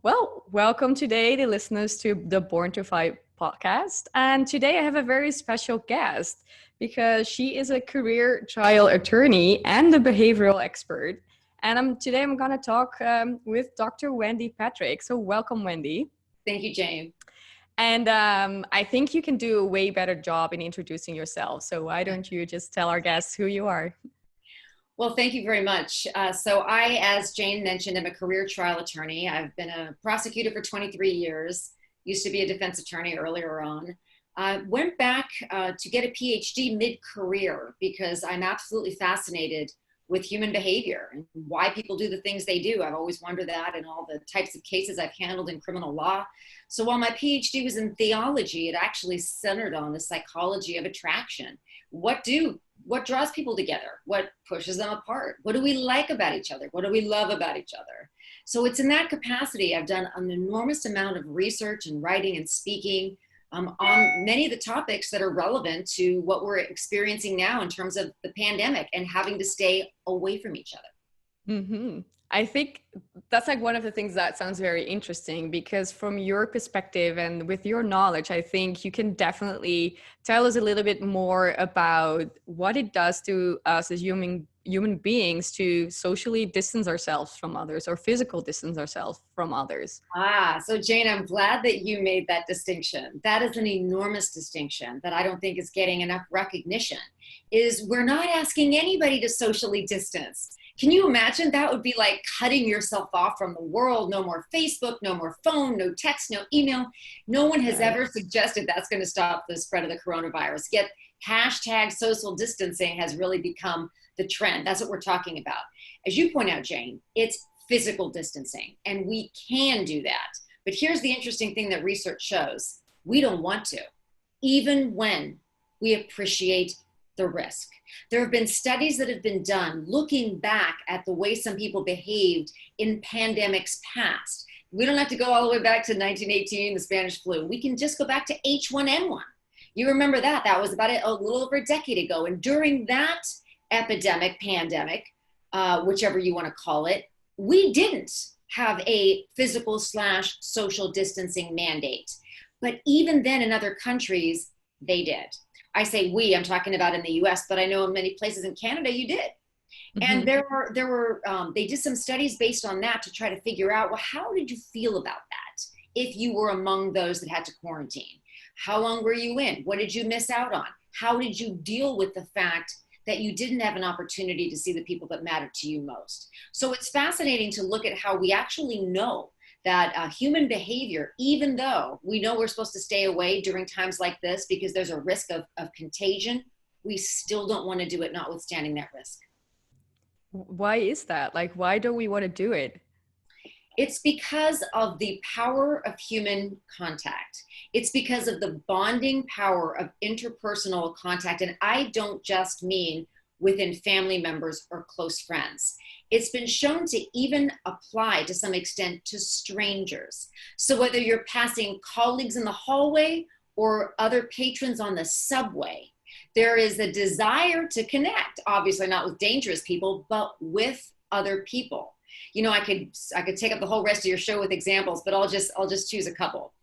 Well, welcome today, the listeners, to the Born to Fight podcast. And today I have a very special guest because she is a career trial attorney and a behavioral expert. And today I'm going to talk with Dr. Wendy Patrick. So, welcome, Wendy. Thank you, Jane. And I think you can do a way better job in introducing yourself. So, why don't you just tell our guests who you are? Well, thank you very much. So I, as Jane mentioned, am a career trial attorney. I've been a prosecutor for 23 years, used to be a defense attorney earlier on. I went back to get a PhD mid-career because I'm absolutely fascinated with human behavior and why people do the things they do. I've always wondered that in all the types of cases I've handled in criminal law. So while my PhD was in theology, it actually centered on the psychology of attraction. What draws people together? What pushes them apart? What do we like about each other? What do we love about each other? So it's in that capacity I've done an enormous amount of research and writing and speaking on many of the topics that are relevant to what we're experiencing now in terms of the pandemic and having to stay away from each other. Mm-hmm. I think that's like one of the things that sounds very interesting because from your perspective and with your knowledge, I think you can definitely tell us a little bit more about what it does to us as human beings to socially distance ourselves from others or physical distance ourselves from others. So Jane, I'm glad that you made that distinction. That is an enormous distinction that I don't think is getting enough recognition, is we're not asking anybody to socially distance. Can you imagine? That would be like cutting yourself off from the world. No more Facebook, no more phone, no text, no email. No one has ever suggested that's going to stop the spread of the coronavirus. Yet hashtag social distancing has really become the trend. That's what we're talking about. As you point out, Jane, it's physical distancing, and we can do that. But here's the interesting thing that research shows. We don't want to, even when we appreciate the risk. There have been studies that have been done looking back at the way some people behaved in pandemics past. We don't have to go all the way back to 1918, the Spanish flu. We can just go back to H1N1. You remember that? That was about a little over a decade ago. And during that pandemic, whichever you want to call it, we didn't have a physical/social distancing mandate. But even then in other countries, they did. I say we, I'm talking about in the US, but I know in many places in Canada, you did. Mm-hmm. And they did some studies based on that to try to figure out, well, how did you feel about that if you were among those that had to quarantine? How long were you in? What did you miss out on? How did you deal with the fact that you didn't have an opportunity to see the people that mattered to you most? So it's fascinating to look at how we actually know that human behavior, even though we know we're supposed to stay away during times like this because there's a risk of contagion, we still don't want to do it notwithstanding that risk. Why is that? Like, why don't we want to do it? It's because of the power of human contact. It's because of the bonding power of interpersonal contact. And I don't just mean within family members or close friends. It's been shown to even apply to some extent to strangers. So whether you're passing colleagues in the hallway or other patrons on the subway, there is a desire to connect, obviously not with dangerous people, but with other people. You know, I could take up the whole rest of your show with examples, but I'll just choose a couple.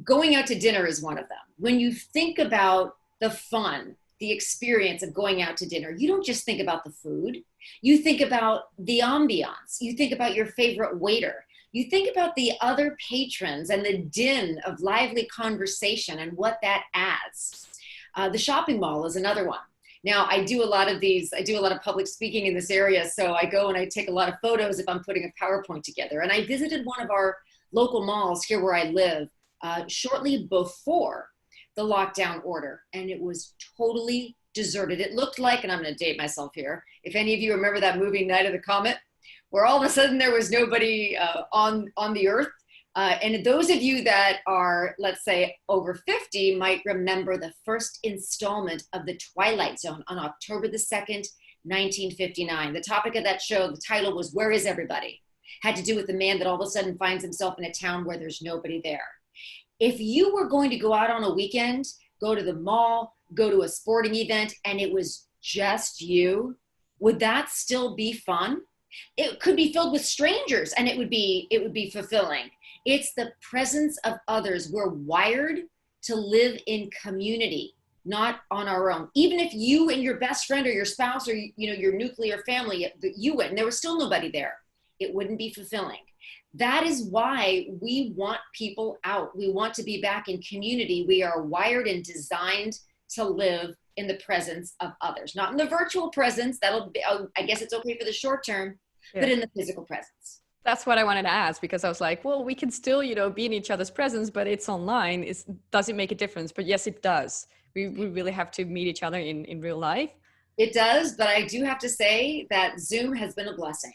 Going out to dinner is one of them. When you think about the fun, the experience of going out to dinner, you don't just think about the food. You think about the ambiance. You think about your favorite waiter. You think about the other patrons and the din of lively conversation and what that adds. The shopping mall is another one. Now, I do a lot of public speaking in this area, so I go and I take a lot of photos if I'm putting a PowerPoint together. And I visited one of our local malls here where I live shortly before the lockdown order, and it was totally deserted. It looked like, and I'm going to date myself here, if any of you remember that movie Night of the Comet, where all of a sudden there was nobody on the earth. And those of you that are, let's say, over 50 might remember the first installment of The Twilight Zone on October the 2nd, 1959. The topic of that show, the title was Where Is Everybody? Had to do with the man that all of a sudden finds himself in a town where there's nobody there. If you were going to go out on a weekend, go to the mall, go to a sporting event, and it was just you, would that still be fun? It could be filled with strangers and it would be fulfilling. It's the presence of others. We're wired to live in community, not on our own. Even if you and your best friend or your spouse or your nuclear family, you went and there was still nobody there, it wouldn't be fulfilling. That is why we want people out. We want to be back in community. We are wired and designed to live in the presence of others, not in the virtual presence. That'll be, I guess it's okay for the short term, but in the physical presence. That's what I wanted to ask, because I was like, well, we can still, be in each other's presence, but it's online. Does it make a difference? But yes, it does. We really have to meet each other in real life. It does, but I do have to say that Zoom has been a blessing.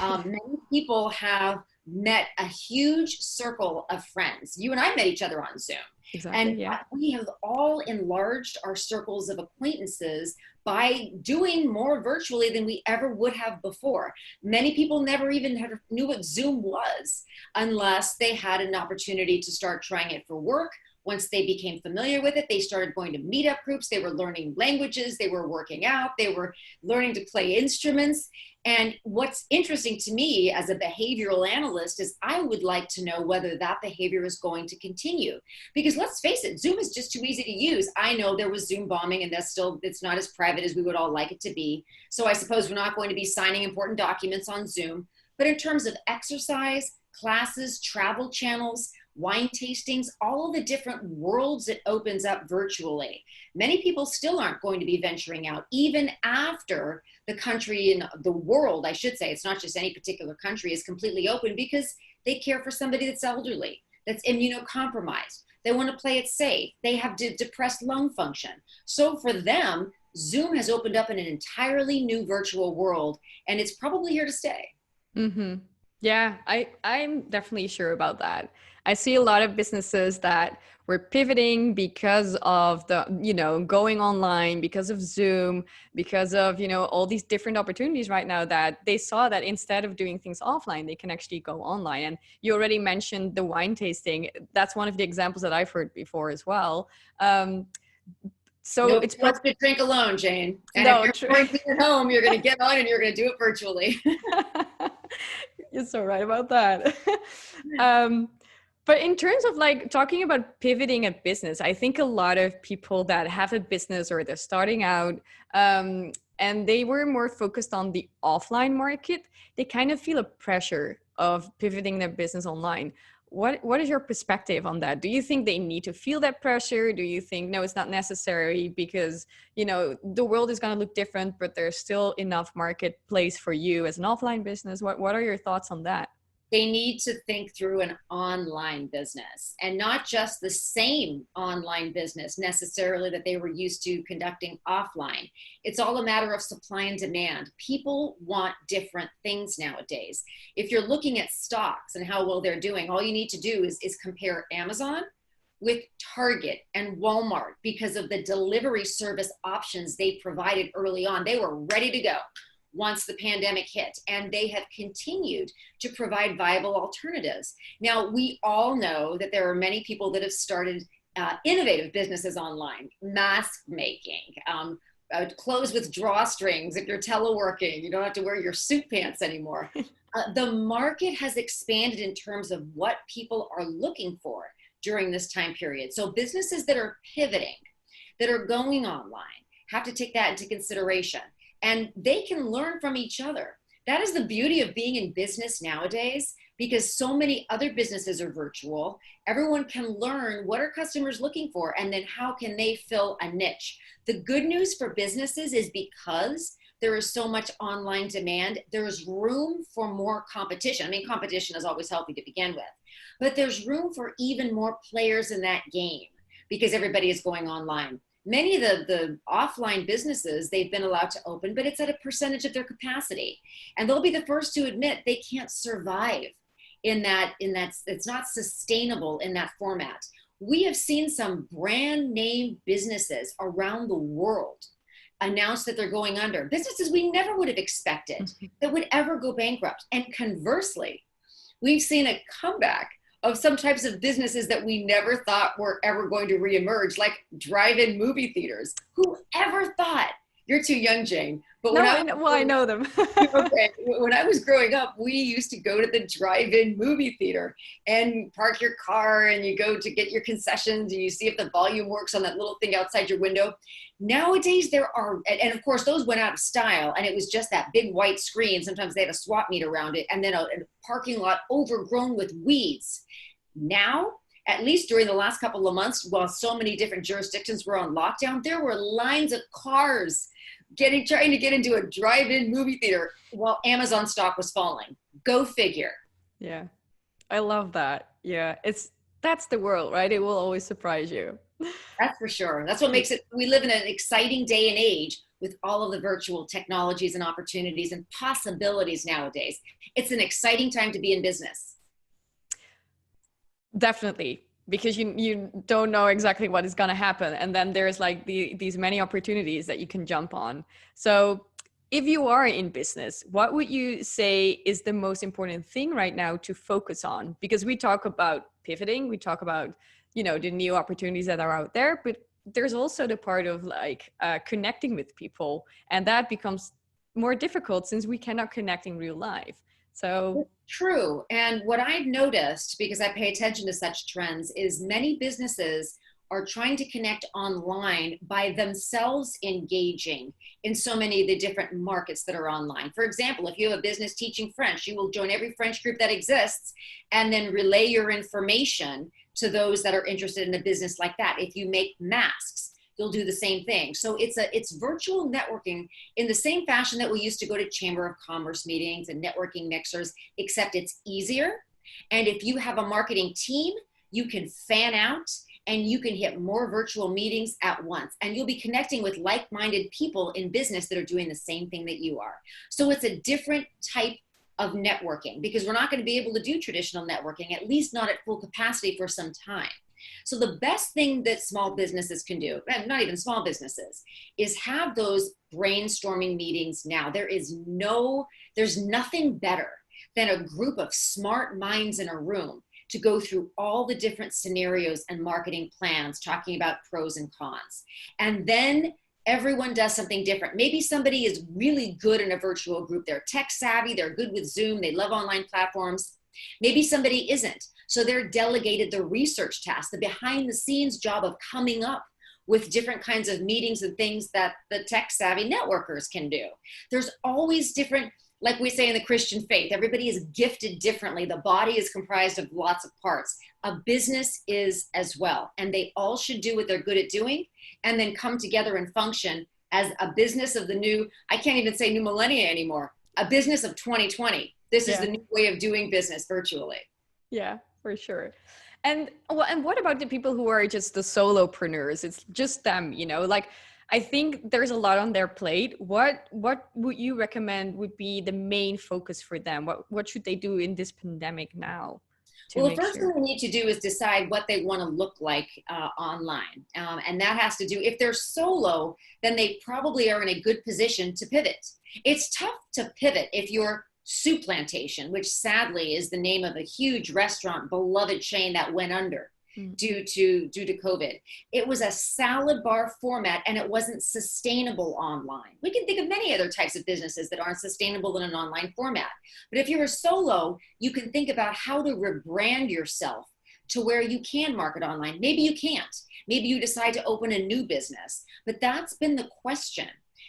Many people have met a huge circle of friends. You and I met each other on Zoom. Exactly, and yeah. We have all enlarged our circles of acquaintances by doing more virtually than we ever would have before. Many people never even knew what Zoom was unless they had an opportunity to start trying it for work. Once they became familiar with it, they started going to meetup groups. They were learning languages. They were working out. They were learning to play instruments. And what's interesting to me as a behavioral analyst is I would like to know whether that behavior is going to continue. Because let's face it, Zoom is just too easy to use. I know there was Zoom bombing, and it's not as private as we would all like it to be. So I suppose we're not going to be signing important documents on Zoom. But in terms of exercise, classes, travel channels, wine tastings, all of the different worlds it opens up virtually. Many people still aren't going to be venturing out, even after the country and the world, I should say, it's not just any particular country, is completely open, because they care for somebody that's elderly, that's immunocompromised. They want to play it safe. They have depressed lung function. So for them, Zoom has opened up an entirely new virtual world, and it's probably here to stay. Mm-hmm. Yeah, I'm definitely sure about that. I see a lot of businesses that were pivoting because of the, going online, because of Zoom, because of, all these different opportunities right now, that they saw that instead of doing things offline, they can actually go online. And you already mentioned the wine tasting. That's one of the examples that I've heard before as well. So it's wants to drink alone, Jane. And no, if you're quarantined at home, you're going to get on and you're going to do it virtually. You're so right about that. But in terms of talking about pivoting a business, I think a lot of people that have a business or they're starting out, and they were more focused on the offline market, they kind of feel a pressure of pivoting their business online. What is your perspective on that? Do you think they need to feel that pressure? Do you think, no, it's not necessary because, the world is going to look different, but there's still enough marketplace for you as an offline business? What are your thoughts on that? They need to think through an online business, and not just the same online business necessarily that they were used to conducting offline. It's all a matter of supply and demand. People want different things nowadays. If you're looking at stocks and how well they're doing, all you need to do is compare Amazon with Target and Walmart, because of the delivery service options they provided early on. They were ready to go once the pandemic hit, and they have continued to provide viable alternatives. Now, we all know that there are many people that have started innovative businesses online, mask making, clothes with drawstrings. If you're teleworking, you don't have to wear your suit pants anymore. The market has expanded in terms of what people are looking for during this time period. So businesses that are pivoting, that are going online, have to take that into consideration. And they can learn from each other. That is the beauty of being in business nowadays, because so many other businesses are virtual. Everyone can learn what are customers looking for, and then how can they fill a niche. The good news for businesses is, because there is so much online demand, there's room for more competition. I mean, competition is always healthy to begin with, but there's room for even more players in that game, because everybody is going online. Many of the offline businesses, they've been allowed to open, but it's at a percentage of their capacity. And they'll be the first to admit they can't survive in that, it's not sustainable in that format. We have seen some brand name businesses around the world announce that they're going under. Businesses we never would have expected that would ever go bankrupt. And conversely, we've seen a comeback of some types of businesses that we never thought were ever going to reemerge, like drive-in movie theaters. Who ever thought You're too young, Jane. But No, when I know, well, I know them. okay, when I was growing up, we used to go to the drive-in movie theater and park your car, and you go to get your concessions, and you see if the volume works on that little thing outside your window. Nowadays, there are, and of course, those went out of style, and it was just that big white screen. Sometimes they had a swap meet around it, and then a parking lot overgrown with weeds. Now, at least during the last couple of months, while so many different jurisdictions were on lockdown, there were lines of cars trying to get into a drive-in movie theater while Amazon stock was falling. Go figure. Yeah, I love that. Yeah, that's the world, right? It will always surprise you. That's for sure. That's what makes it, we live in an exciting day and age with all of the virtual technologies and opportunities and possibilities nowadays. It's an exciting time to be in business. Definitely, because you don't know exactly what is going to happen, and then there's like these many opportunities that you can jump on. So if you are in business, what would you say is the most important thing right now to focus on? Because we talk about pivoting, we talk about, the new opportunities that are out there, but there's also the part of like connecting with people, and that becomes more difficult since we cannot connect in real life. So true. And what I've noticed, because I pay attention to such trends, is many businesses are trying to connect online by themselves engaging in so many of the different markets that are online. For example, if you have a business teaching French, you will join every French group that exists and then relay your information to those that are interested in a business like that. If you make masks, you'll do the same thing. So it's virtual networking in the same fashion that we used to go to Chamber of Commerce meetings and networking mixers, except it's easier. And if you have a marketing team, you can fan out and you can hit more virtual meetings at once. And you'll be connecting with like-minded people in business that are doing the same thing that you are. So it's a different type of networking, because we're not going to be able to do traditional networking, at least not at full capacity for some time. So the best thing that small businesses can do, and not even small businesses, is have those brainstorming meetings now. There's nothing better than a group of smart minds in a room to go through all the different scenarios and marketing plans, talking about pros and cons. And then everyone does something different. Maybe somebody is really good in a virtual group. They're tech savvy, they're good with Zoom, they love online platforms. Maybe somebody isn't. So they're delegated the research task, the behind the scenes job of coming up with different kinds of meetings and things that the tech savvy networkers can do. There's always different, like we say in the Christian faith, everybody is gifted differently. The body is comprised of lots of parts. A business is as well. And they all should do what they're good at doing and then come together and function as a business of the new, I can't even say new millennia anymore, a business of 2020. This is the new way of doing business virtually. Yeah, for sure. And what about the people who are just the solopreneurs? It's just them, like I think there's a lot on their plate. What would you recommend would be the main focus for them? What should they do in this pandemic now? Well, the first thing they need to do is decide what they want to look like online. And that has to do, if they're solo, then they probably are in a good position to pivot. It's tough to pivot if you're Soup Plantation, which sadly is the name of a huge restaurant, beloved chain that went under due to COVID. It was a salad bar format and it wasn't sustainable online. We can think of many other types of businesses that aren't sustainable in an online format. But if you're a solo, you can think about how to rebrand yourself to where you can market online. Maybe you can't. Maybe you decide to open a new business. But that's been the question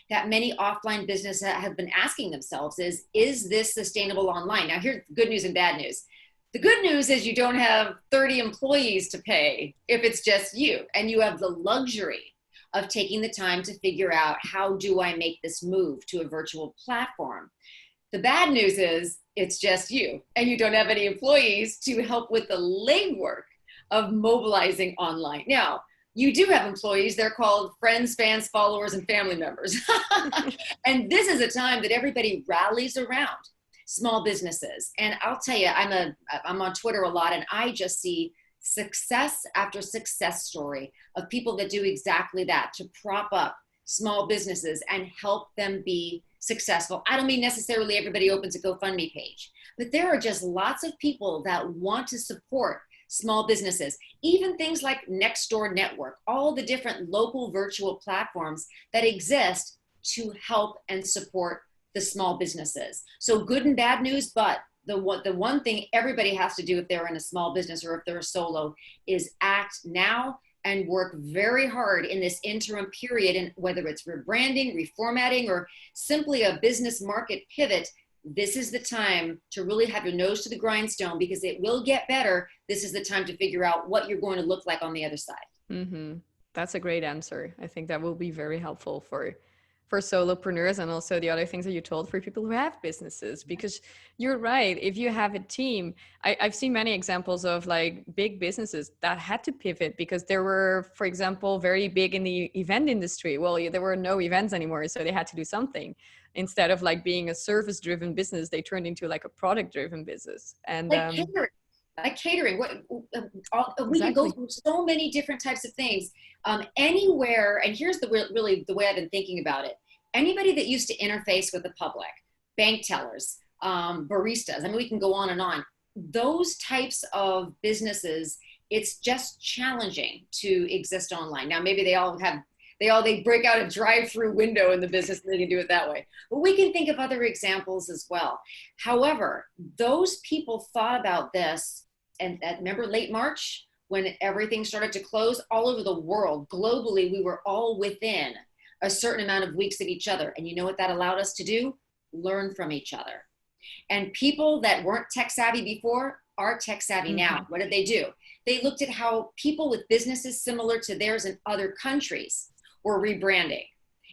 that many offline businesses have been asking themselves is this sustainable online? Now here's good news and bad news. The good news is you don't have 30 employees to pay if it's just you, and you have the luxury of taking the time to figure out, how do I make this move to a virtual platform? The bad news is it's just you, and you don't have any employees to help with the legwork of mobilizing online. Now, you do have employees. They're called friends, fans, followers, and family members. And this is a time that everybody rallies around small businesses. And I'll tell you, I'm on Twitter a lot, and I just see success after success story of people that do exactly that, to prop up small businesses and help them be successful. I don't mean necessarily everybody opens a GoFundMe page, but there are just lots of people that want to support small businesses, even things like Nextdoor Network, all the different local virtual platforms that exist to help and support the small businesses. So good and bad news, but the one thing everybody has to do if they're in a small business or if they're a solo is act now and work very hard in this interim period. And whether it's rebranding, reformatting, or simply a business market pivot, this is the time to really have your nose to the grindstone, because it will get better. This is the time to figure out what you're going to look like on the other side. Mm-hmm. That's a great answer. I think that will be very helpful for solopreneurs, and also the other things that you told for people who have businesses, because you're right. If you have a team, I've seen many examples of like big businesses that had to pivot because there were, for example, very big in the event industry. Well, there were no events anymore, so they had to do something. Instead of like being a service driven business, they turned into like a product driven business. And like catering, we exactly. can go through so many different types of things. Anywhere, and here's really the way I've been thinking about it. Anybody that used to interface with the public, bank tellers, baristas, I mean, we can go on and on. Those types of businesses, it's just challenging to exist online. Now, maybe they break out a drive-through window in the business and they can do it that way. But we can think of other examples as well. However, those people thought about this, and remember late March when everything started to close all over the world, globally, we were all within a certain amount of weeks of each other. And you know what that allowed us to do? Learn from each other. And people that weren't tech savvy before are tech savvy now. What did they do? They looked at how people with businesses similar to theirs in other countries were rebranding.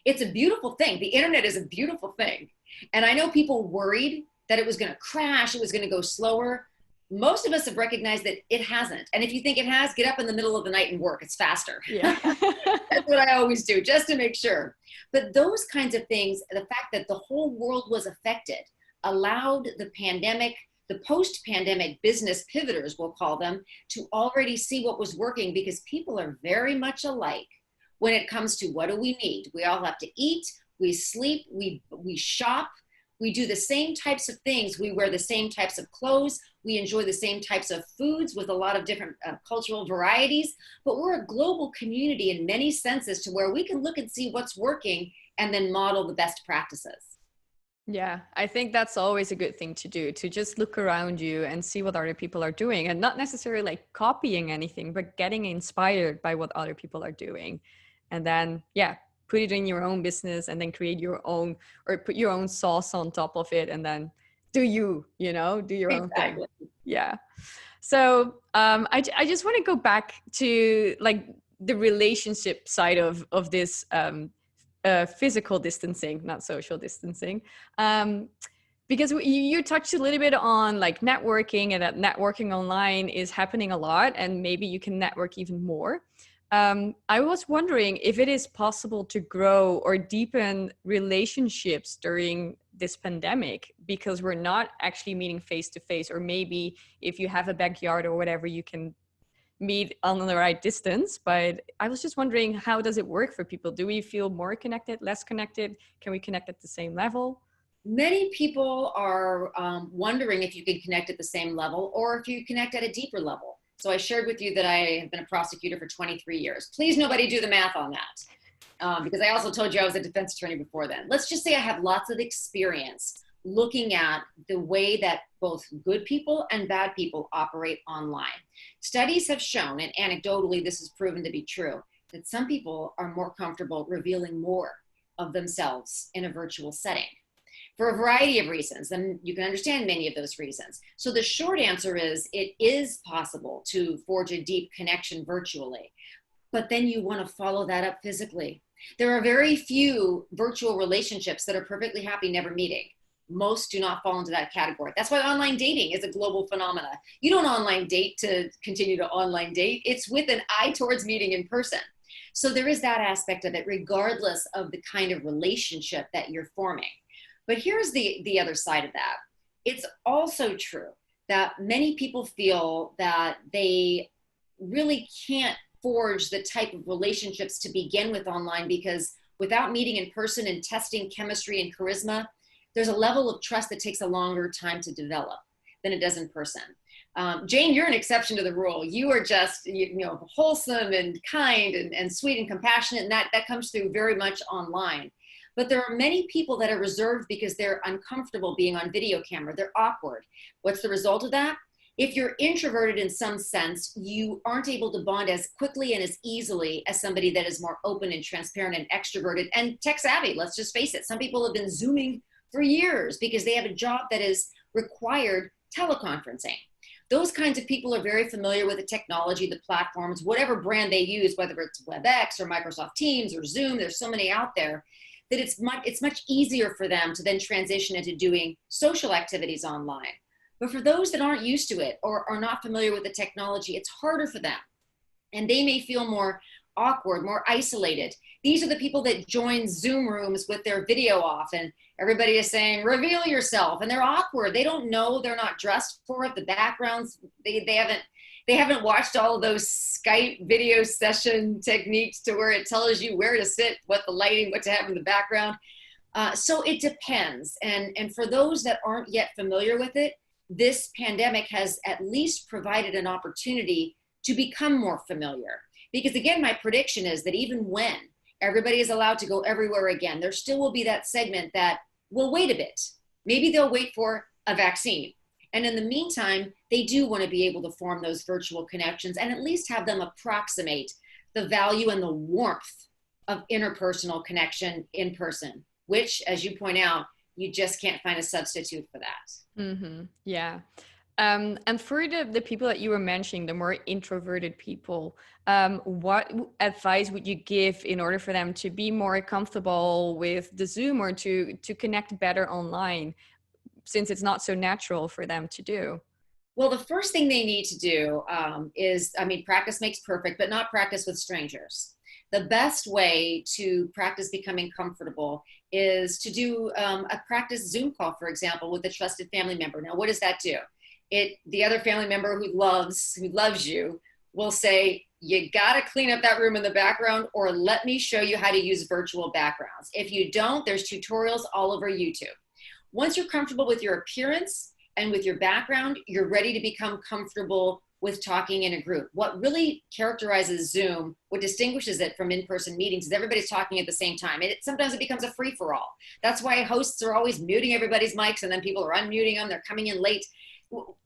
It's a beautiful thing. The internet is a beautiful thing. And I know people worried that it was going to crash, it was going to go slower. Most of us have recognized that it hasn't. And if you think it has, get up in the middle of the night and work. It's faster. Yeah. That's what I always do, just to make sure. But those kinds of things, the fact that the whole world was affected, allowed the pandemic, the post-pandemic business pivoters, we'll call them, to already see what was working, because people are very much alike when it comes to what do we need. We all have to eat, we sleep, we shop, we do the same types of things, we wear the same types of clothes, we enjoy the same types of foods with a lot of different cultural varieties, but we're a global community in many senses to where we can look and see what's working and then model the best practices. Yeah, I think that's always a good thing to do, to just look around you and see what other people are doing, and not necessarily like copying anything, but getting inspired by what other people are doing. And then, yeah, put it in your own business and then create your own, or put your own sauce on top of it, and then do your own thing. Yeah. So I just want to go back to like the relationship side of this physical distancing, not social distancing. Because you touched a little bit on like networking, and that networking online is happening a lot, and maybe you can network even more. I was wondering if it is possible to grow or deepen relationships during this pandemic, because we're not actually meeting face to face, or maybe if you have a backyard or whatever, you can meet on the right distance. But I was just wondering, how does it work for people? Do we feel more connected, less connected? Can we connect at the same level? Many people are wondering if you can connect at the same level or if you connect at a deeper level. So I shared with you that I have been a prosecutor for 23 years. Please, nobody do the math on that, because I also told you I was a defense attorney before then. Let's just say I have lots of experience looking at the way that both good people and bad people operate online. Studies have shown, and anecdotally this is proven to be true, that some people are more comfortable revealing more of themselves in a virtual setting, for a variety of reasons, and you can understand many of those reasons. So the short answer is, it is possible to forge a deep connection virtually, but then you want to follow that up physically. There are very few virtual relationships that are perfectly happy never meeting. Most do not fall into that category. That's why online dating is a global phenomena. You don't online date to continue to online date. It's with an eye towards meeting in person. So there is that aspect of it, regardless of the kind of relationship that you're forming. But here's the other side of that. It's also true that many people feel that they really can't forge the type of relationships to begin with online, because without meeting in person and testing chemistry and charisma, there's a level of trust that takes a longer time to develop than it does in person. Jane, you're an exception to the rule. You are just, wholesome and kind and sweet and compassionate, and that comes through very much online. But there are many people that are reserved because they're uncomfortable being on video camera. They're awkward. What's the result of that? If you're introverted in some sense, you aren't able to bond as quickly and as easily as somebody that is more open and transparent and extroverted and tech savvy. Let's just face it. Some people have been Zooming for years because they have a job that is required teleconferencing. Those kinds of people are very familiar with the technology, the platforms, whatever brand they use, whether it's WebEx or Microsoft Teams or Zoom. There's so many out there that it's much easier for them to then transition into doing social activities online. But for those that aren't used to it or are not familiar with the technology, it's harder for them. And they may feel more awkward, more isolated. These are the people that join Zoom rooms with their video off and everybody is saying, reveal yourself. And they're awkward. They don't know, they're not dressed for it. The backgrounds, they haven't watched all of those Skype video session techniques to where it tells you where to sit, what the lighting, what to have in the background. So it depends. And for those that aren't yet familiar with it, this pandemic has at least provided an opportunity to become more familiar. Because again, my prediction is that even when everybody is allowed to go everywhere again, there still will be that segment that will wait a bit. Maybe they'll wait for a vaccine. And in the meantime, they do want to be able to form those virtual connections and at least have them approximate the value and the warmth of interpersonal connection in person, which, as you point out, you just can't find a substitute for that. Mm-hmm. Yeah. And for the people that you were mentioning, the more introverted people, what advice would you give in order for them to be more comfortable with the Zoom or to connect better online, since it's not so natural for them to do? Well, the first thing they need to do is, practice makes perfect, but not practice with strangers. The best way to practice becoming comfortable is to do a practice Zoom call, for example, with a trusted family member. Now, what does that do? The other family member who loves you will say, you got to clean up that room in the background, or let me show you how to use virtual backgrounds. If you don't, there's tutorials all over YouTube. Once you're comfortable with your appearance and with your background, you're ready to become comfortable with talking in a group. What really characterizes Zoom, what distinguishes it from in-person meetings, is everybody's talking at the same time. Sometimes it becomes a free-for-all. That's why hosts are always muting everybody's mics and then people are unmuting them, they're coming in late.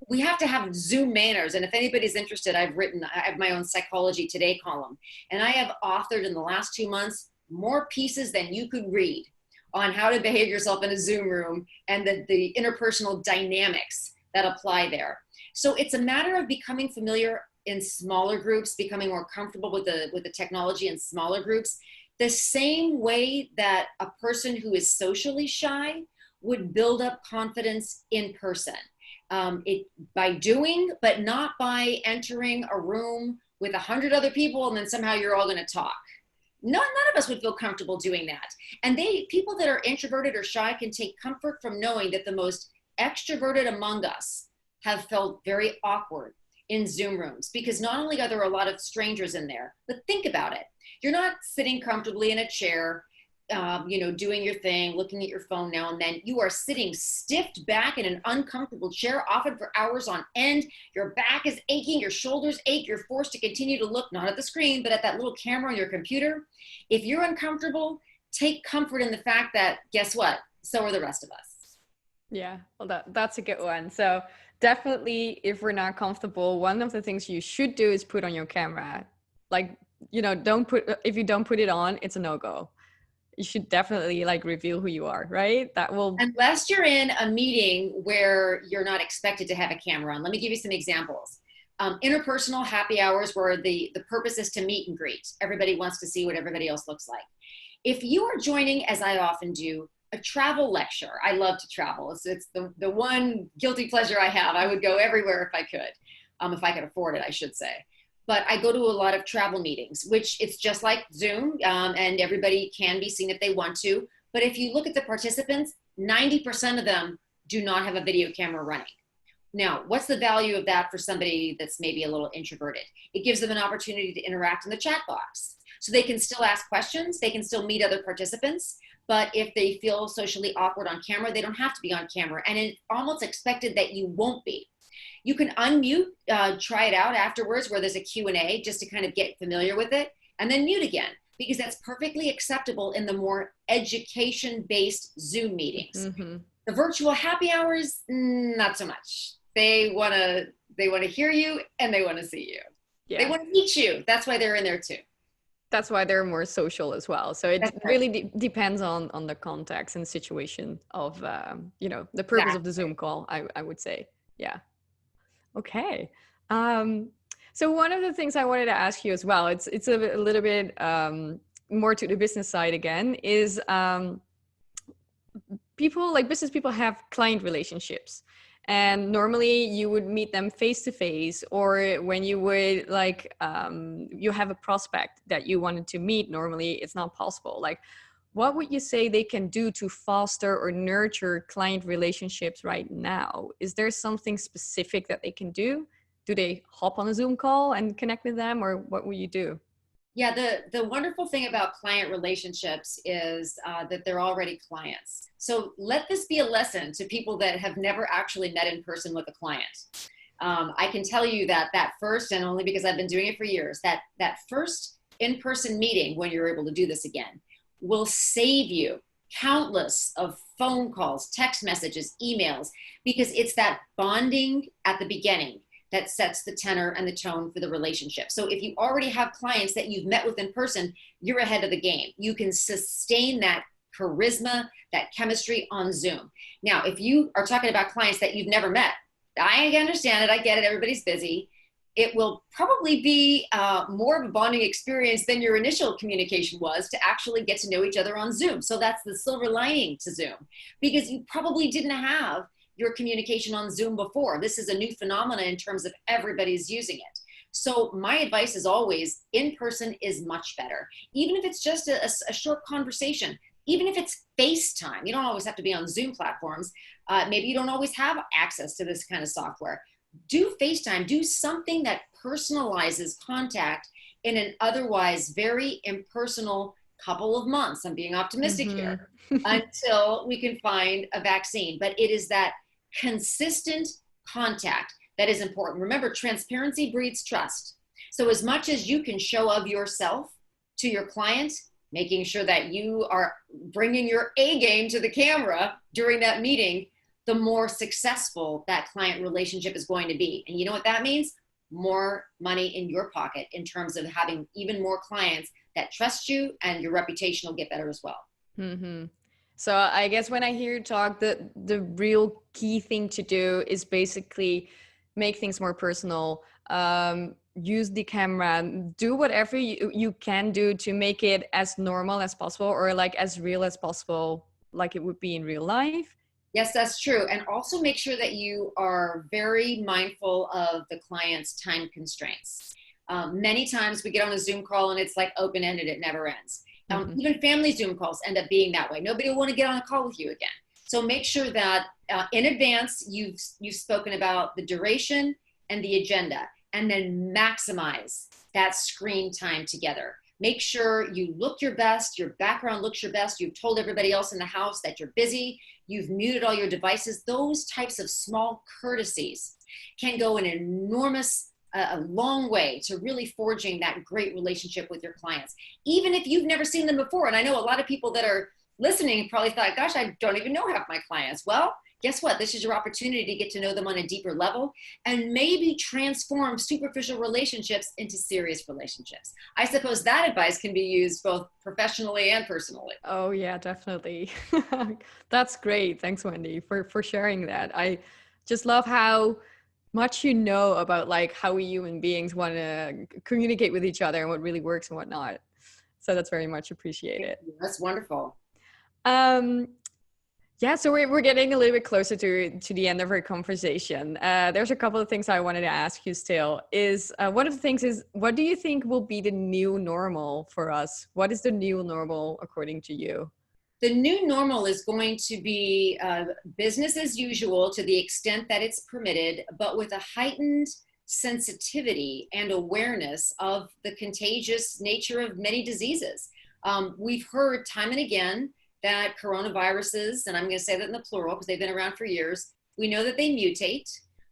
We have to have Zoom manners. And if anybody's interested, I have my own Psychology Today column. And I have authored in the last 2 months more pieces than you could read on how to behave yourself in a Zoom room and the interpersonal dynamics that apply there. So it's a matter of becoming familiar in smaller groups, becoming more comfortable with the technology in smaller groups, the same way that a person who is socially shy would build up confidence in person. By doing, but not by entering a room with 100 other people and then somehow you're all going to talk. None of us would feel comfortable doing that. And people that are introverted or shy can take comfort from knowing that the most extroverted among us have felt very awkward in Zoom rooms, because not only are there a lot of strangers in there, but think about it. You're not sitting comfortably in a chair, doing your thing, looking at your phone now and then. You are sitting stiffed back in an uncomfortable chair, often for hours on end. Your back is aching, your shoulders ache. You're forced to continue to look not at the screen, but at that little camera on your computer. If you're uncomfortable, take comfort in the fact that, guess what? So are the rest of us. Yeah, well, that's a good one. So definitely, if we're not comfortable, one of the things you should do is put on your camera. Like, if you don't put it on, it's a no-go. You should definitely reveal who you are, right? That will, unless you're in a meeting where you're not expected to have a camera on. Let me give you some examples. Interpersonal happy hours where the purpose is to meet and greet. Everybody wants to see what everybody else looks like. If you are joining, as I often do, a travel lecture, I love to travel. It's the one guilty pleasure I have. I would go everywhere if I could afford it, I should say. But I go to a lot of travel meetings, which it's just like Zoom, and everybody can be seen if they want to. But if you look at the participants, 90% of them do not have a video camera running. Now, what's the value of that for somebody that's maybe a little introverted? It gives them an opportunity to interact in the chat box. So they can still ask questions, they can still meet other participants, but if they feel socially awkward on camera, they don't have to be on camera. And it's almost expected that you won't be. You can unmute, try it out afterwards where there's a Q&A just to kind of get familiar with it, and then mute again. because that's perfectly acceptable in the more education-based Zoom meetings. Mm-hmm. The virtual happy hours, not so much. They want to hear you and they want to see you. Yeah. They want to meet you. That's why they're in there too. That's why they're more social as well. So it That's really depends on the context and situation of, the purpose of the Zoom call, I would say. Yeah. Okay. Um, so one of the things I wanted to ask you as well, it's a little bit more to the business side again, is business people have client relationships. And normally you would meet them face to face, or when you would you have a prospect that you wanted to meet, normally it's not possible. Like, what would you say they can do to foster or nurture client relationships right now? Is there something specific that they can do? Do they hop on a Zoom call and connect with them, or what will you do? Yeah, the wonderful thing about client relationships is that they're already clients. So let this be a lesson to people that have never actually met in person with a client. I can tell you that first, and only because I've been doing it for years, that first in-person meeting, when you're able to do this again, will save you countless of phone calls, text messages, emails, because it's that bonding at the beginning that sets the tenor and the tone for the relationship. So if you already have clients that you've met with in person, you're ahead of the game. You can sustain that charisma, that chemistry on Zoom. Now, if you are talking about clients that you've never met, I understand it, I get it, everybody's busy. It will probably be more of a bonding experience than your initial communication was to actually get to know each other on Zoom. So that's the silver lining to Zoom, because you probably didn't have your communication on Zoom before. This is a new phenomenon in terms of everybody's using it. So my advice is always, in person is much better. Even if it's just a short conversation, even if it's FaceTime, you don't always have to be on Zoom platforms. Maybe you don't always have access to this kind of software. Do FaceTime, do something that personalizes contact in an otherwise very impersonal couple of months. I'm being optimistic here until we can find a vaccine. But it is that consistent contact that is important. Remember, transparency breeds trust. So as much as you can show of yourself to your client, making sure that you are bringing your A game to the camera during that meeting, the more successful that client relationship is going to be. And you know what that means? More money in your pocket in terms of having even more clients that trust you, and your reputation will get better as well. Mm-hmm. So I guess when I hear you talk, the real key thing to do is basically make things more personal, use the camera, do whatever you can do to make it as normal as possible, or like as real as possible, like it would be in real life. Yes, that's true. And also make sure that you are very mindful of the client's time constraints. Many times we get on a Zoom call and it's like open-ended, it never ends. Even family Zoom calls end up being that way. Nobody will want to get on a call with you again. So make sure that in advance you've spoken about the duration and the agenda, and then maximize that screen time together. Make sure you look your best, your background looks your best, you've told everybody else in the house that you're busy, you've muted all your devices. Those types of small courtesies can go an enormous, a long way to really forging that great relationship with your clients. Even if you've never seen them before, and I know a lot of people that are listening probably thought, gosh, I don't even know half my clients. Well, guess what? This is your opportunity to get to know them on a deeper level and maybe transform superficial relationships into serious relationships. I suppose that advice can be used both professionally and personally. Oh yeah, definitely. That's great. Thanks, Wendy, for sharing that. I just love how much you know about like how we human beings want to communicate with each other and what really works and what not. So that's very much appreciated. That's wonderful. Yeah, so we're getting a little bit closer to the end of our conversation. There's a couple of things I wanted to ask you still. One of the things is, what do you think will be the new normal for us? What is the new normal according to you? The new normal is going to be business as usual to the extent that it's permitted, but with a heightened sensitivity and awareness of the contagious nature of many diseases. We've heard time and again that coronaviruses, and I'm going to say that in the plural because they've been around for years, we know that they mutate,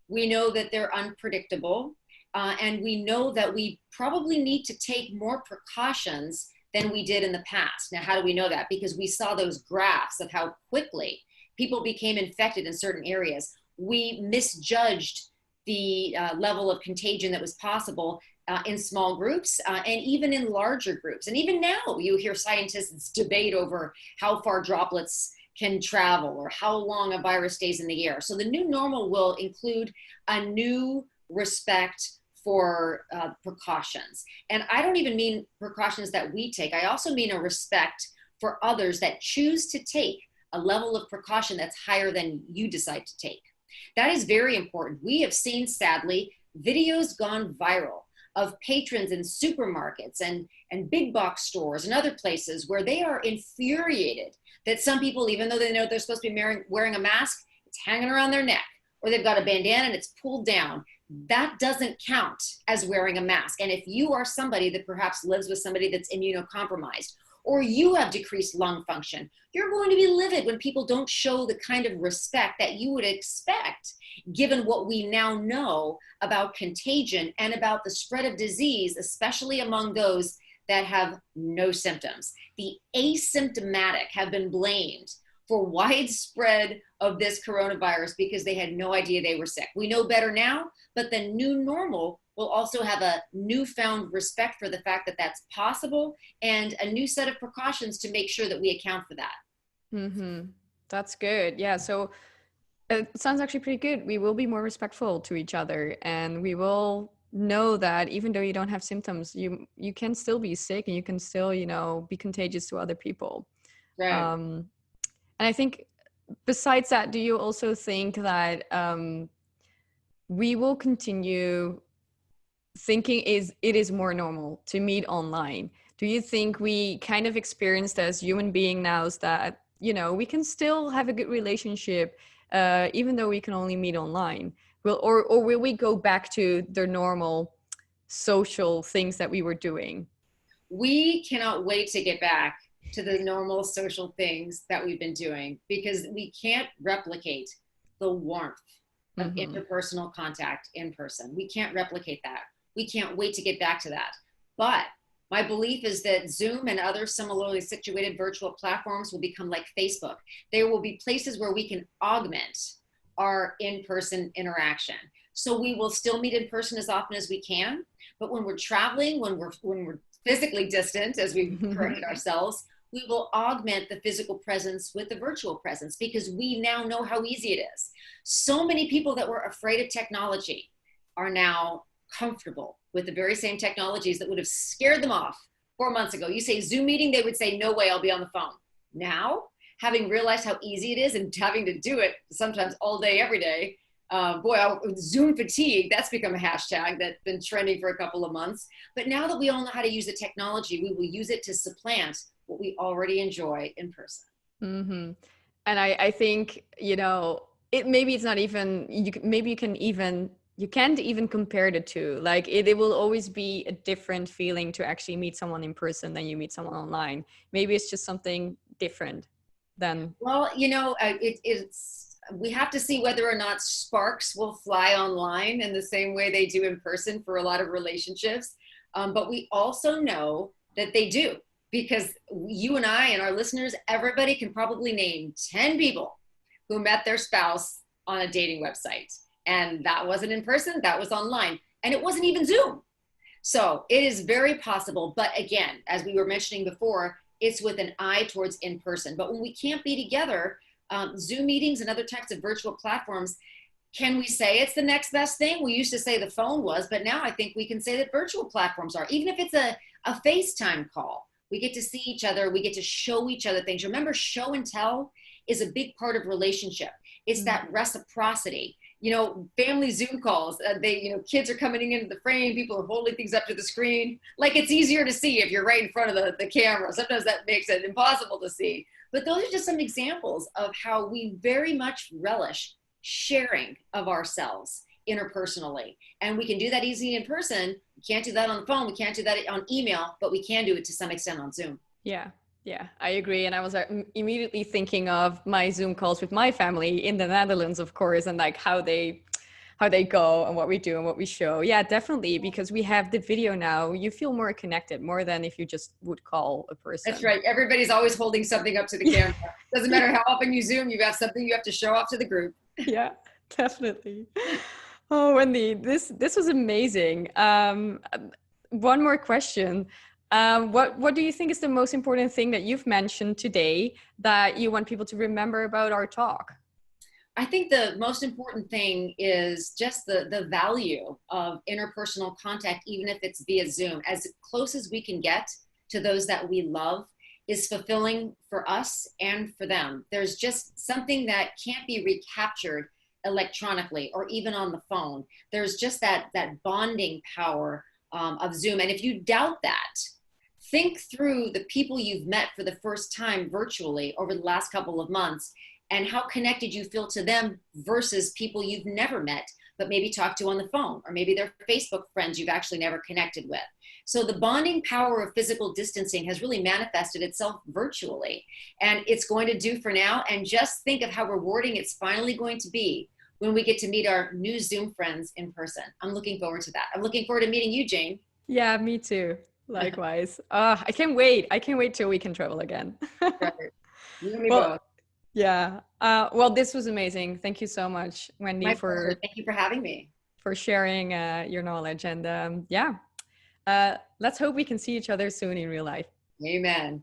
we know that they're unpredictable, and we know that we probably need to take more precautions than we did in the past. Now, how do we know that? Because we saw those graphs of how quickly people became infected in certain areas. We misjudged the level of contagion that was possible in small groups and even in larger groups. And even now, you hear scientists debate over how far droplets can travel or how long a virus stays in the air. So the new normal will include a new respect for precautions. And I don't even mean precautions that we take. I also mean a respect for others that choose to take a level of precaution that's higher than you decide to take. That is very important. We have seen, sadly, videos gone viral of patrons in supermarkets and big box stores and other places where they are infuriated that some people, even though they know they're supposed to be wearing a mask, it's hanging around their neck, or they've got a bandana and it's pulled down. That doesn't count as wearing a mask. And if you are somebody that perhaps lives with somebody that's immunocompromised, or you have decreased lung function, you're going to be livid when people don't show the kind of respect that you would expect, given what we now know about contagion and about the spread of disease, especially among those that have no symptoms. The asymptomatic have been blamed for widespread of this coronavirus because they had no idea they were sick. We know better now, but the new normal will also have a newfound respect for the fact that that's possible and a new set of precautions to make sure that we account for that. Mm-hmm. That's good. Yeah. So it sounds actually pretty good. We will be more respectful to each other, and we will know that even though you don't have symptoms, you can still be sick and you can still, be contagious to other people. Right. And I think besides that, do you also think that we will continue thinking it is more normal to meet online? Do you think we kind of experienced as human beings now that, we can still have a good relationship even though we can only meet online? Or will we go back to the normal social things that we were doing? We cannot wait to get back to the normal social things that we've been doing, because we can't replicate the warmth of interpersonal contact in person. We can't replicate that. We can't wait to get back to that. But my belief is that Zoom and other similarly situated virtual platforms will become like Facebook. There will be places where we can augment our in-person interaction. So we will still meet in person as often as we can, but when we're traveling, when we're physically distant, as we've corrected ourselves, we will augment the physical presence with the virtual presence, because we now know how easy it is. So many people that were afraid of technology are now comfortable with the very same technologies that would have scared them off 4 months ago. You say Zoom meeting, they would say, no way, I'll be on the phone. Now, having realized how easy it is and having to do it sometimes all day, every day, Zoom fatigue, that's become a hashtag that's been trending for a couple of months. But now that we all know how to use the technology, we will use it to supplant what we already enjoy in person. Mm-hmm. And I think, maybe it's not even, you can't even compare the two. Like it will always be a different feeling to actually meet someone in person than you meet someone online. Maybe it's just something different than. Well, we have to see whether or not sparks will fly online in the same way they do in person for a lot of relationships. But we also know that they do, because you and I and our listeners, everybody can probably name 10 people who met their spouse on a dating website. And that wasn't in person, that was online. And it wasn't even Zoom. So it is very possible. But again, as we were mentioning before, it's with an eye towards in person. But when we can't be together, Zoom meetings and other types of virtual platforms, can we say it's the next best thing? We used to say the phone was, but now I think we can say that virtual platforms are. Even if it's a FaceTime call, we get to see each other, we get to show each other things. Remember, show and tell is a big part of relationship. It's that reciprocity. Family Zoom calls, kids are coming into the frame, people are holding things up to the screen. Like, it's easier to see if you're right in front of the camera. Sometimes that makes it impossible to see. But those are just some examples of how we very much relish sharing of ourselves interpersonally. And we can do that easily in person. We can't do that on the phone. We can't do that on email, but we can do it to some extent on Zoom. Yeah, I agree. And I was immediately thinking of my Zoom calls with my family in the Netherlands, of course, and like how they how they go and what we do and what we show. Yeah, definitely. Because we have the video now, you feel more connected, more than if you just would call a person. That's right. Everybody's always holding something up to the camera. Doesn't matter how often you Zoom, you have something you have to show off to the group. Yeah, definitely. Oh, Wendy, this was amazing. One more question. What do you think is the most important thing that you've mentioned today that you want people to remember about our talk? I think the most important thing is just the value of interpersonal contact, even if it's via Zoom. As close as we can get to those that we love is fulfilling for us and for them. There's just something that can't be recaptured electronically or even on the phone. There's just that bonding power of Zoom. And if you doubt that, think through the people you've met for the first time virtually over the last couple of months and how connected you feel to them versus people you've never met, but maybe talked to on the phone, or maybe they're Facebook friends you've actually never connected with. So the bonding power of physical distancing has really manifested itself virtually, and it's going to do for now. And just think of how rewarding it's finally going to be when we get to meet our new Zoom friends in person. I'm looking forward to that. I'm looking forward to meeting you, Jane. Yeah, me too. Likewise. I can't wait. I can't wait till we can travel again. Right. You and me Well, both. yeah. Well, this was amazing. Thank you so much, Wendy, My pleasure. Thank you for having me. for sharing your knowledge. And yeah, let's hope we can see each other soon in real life. Amen.